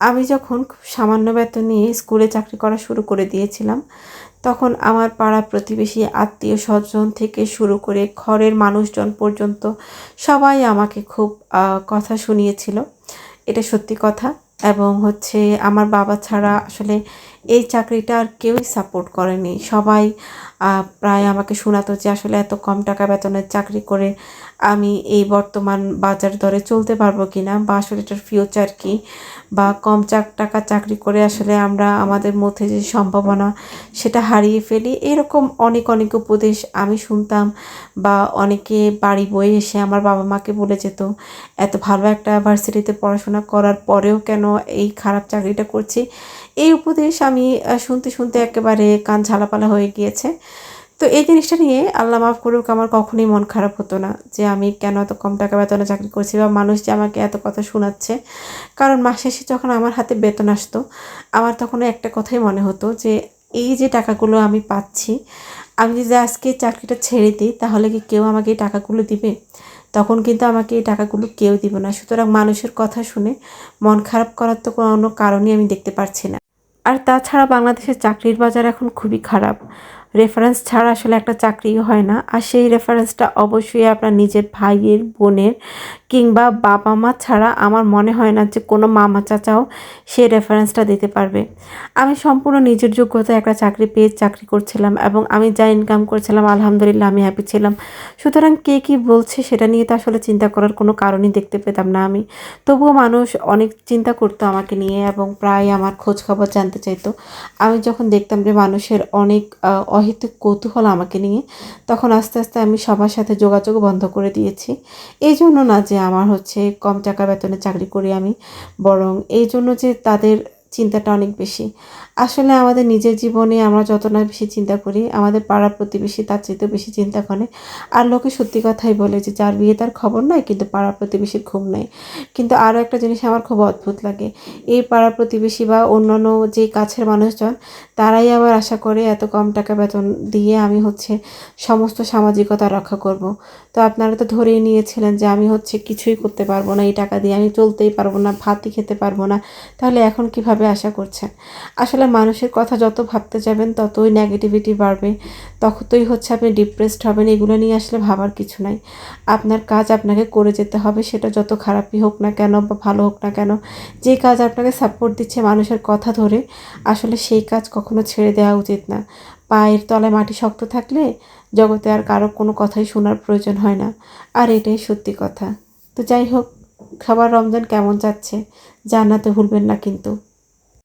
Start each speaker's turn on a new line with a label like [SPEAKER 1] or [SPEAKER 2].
[SPEAKER 1] আমি যখন খুব সামান্য বেতন নিয়ে স্কুলে চাকরি করা শুরু করে দিয়েছিলাম, তখন আমার পাড়া প্রতিবেশী, আত্মীয় স্বজন থেকে শুরু করে ঘরের মানুষজন পর্যন্ত সবাই আমাকে খুব কথা শুনিয়েছিল। এটা সত্যি কথা। এবং আমার বাবা ছাড়া আসলে এই চাকরিটা আর কেউই সাপোর্ট করেনি। সবাই প্রায় আমাকে শোনাতো যে আসলে এত কম টাকা বেতনের চাকরি করে আমি এই বর্তমান বাজার দরে চলতে পারবো কিনা, বা আসলে এটার ফিউচার কি, বা কম টাকা চাকরি করে আসলে আমরা আমাদের মধ্যে যে সম্ভাবনা সেটা হারিয়ে ফেলি। এরকম অনেক অনেক উপদেশ আমি শুনতাম, বা অনেকে বাড়ি বয়ে এসে আমার বাবা মাকে বলে যেত এত ভালো একটা ভার্সিটিতে পড়াশোনা করার পরেও কেন এই খারাপ চাকরিটা করছি। এই উপদেশ আমি শুনতে শুনতে একেবারে কান ঝালাপালা হয়ে গিয়েছে। তো এই জিনিসটা নিয়ে আল্লাহ মাফ করুক, আমার কখনোই মন খারাপ হতো না যে আমি কেন এত কম টাকা বেতনে চাকরি করছি, বা মানুষ যে আমাকে এত কথা শোনাচ্ছে। কারণ মাস শেষে যখন আমার হাতে বেতন আসতো, আমার তখন একটা কথাই মনে হতো যে এই যে টাকাগুলো আমি পাচ্ছি, আমি যদি আজকে চাকরিটা ছেড়ে দিই তাহলে কি কেউ আমাকে এই টাকাগুলো দিবে? তখন কিন্তু আমাকে এই টাকাগুলো কেউ দিবে না। সুতরাং মানুষের কথা শুনে মন খারাপ করার তো কোনো কারণই আমি দেখতে পারছি না। আর তাছাড়া বাংলাদেশের চাকরির বাজার এখন খুবই খারাপ। রেফারেন্স ছাড়া আসলে একটা চাকরিই হয় না। আর সেই রেফারেন্সটা অবশ্যই আপনার নিজের ভাইয়ের, বোনের কিংবা বাবা মা ছাড়া আমার মনে হয় না যে কোনো মামা চাচাও সেই রেফারেন্সটা দিতে পারবে। আমি সম্পূর্ণ নিজের যোগ্যতায় একটা চাকরি পেয়ে চাকরি করছিলাম, এবং আমি যা ইনকাম করছিলাম আলহামদুলিল্লাহ আমি হ্যাপি ছিলাম। সুতরাং কে কী বলছে সেটা নিয়ে তো আসলে চিন্তা করার কোনো কারণই দেখতে পেতাম না আমি। তবুও মানুষ অনেক চিন্তা করতো আমাকে নিয়ে, এবং প্রায় আমার খোঁজ খবর জানতে চাইতো। আমি যখন দেখতাম যে মানুষের অনেক অহেতুক কৌতূহল আমাকে নিয়ে, তখন আস্তে আস্তে আমি সবার সাথে যোগাযোগ বন্ধ করে দিয়েছি। এই জন্য না যে আমার কম টাকা বেতনে চাকরি করি আমি, বরং এই জন্য যে তাদের চিন্তাটা অনেক বেশি। আসলে আমাদের নিজের জীবনে আমরা যত না বেশি চিন্তা করি, আমাদের পাড়া প্রতিবেশী তার চাইতেও বেশি চিন্তা করে। আর লোকে সত্যি কথাই বলে যে যার বিয়ে তার খবর নাই, কিন্তু পাড়া প্রতিবেশীর ঘুম নাই। কিন্তু আরও একটা জিনিস আমার খুব অদ্ভুত লাগে, এই পাড়া প্রতিবেশী বা অন্যান্য যে কাছের মানুষজন, তারাই আবার আশা করে এত কম টাকা বেতন দিয়ে আমি সমস্ত সামাজিকতা রক্ষা করব। তো আপনারা তো ধরেই নিয়েছিলেন যে আমি কিছুই করতে পারবো না, এই টাকা দিয়ে আমি চলতেই পারবো না, ভাতই খেতে পারবো না। তাহলে এখন কিভাবে আশা করছেন? আসলে মানুষের কথা যত ভাবতে যাবেন ততই নেগেটিভিটি বাড়বে, ততই আপনি ডিপ্রেসড হবেন। এগুলো নিয়ে আসলে ভাবার কিছু নাই। আপনার কাজ আপনাকে করে যেতে হবে, সেটা যত খারাপই হোক না কেন বা ভালো হোক না কেন। যে কাজ আপনাকে সাপোর্ট দিচ্ছে মানুষের কথা ধরে, আসলে সেই কাজ কখনো ছেড়ে দেওয়া উচিত না। পায়ের তলায় মাটি শক্ত থাকলে জগতে আর কারো কোনো কথাই শোনার প্রয়োজন হয় না। আর এটাই সত্যি কথা। তো যাই হোক, খাবার রমজান কেমন যাচ্ছে জানাতে ভুলবেন না কিন্তু।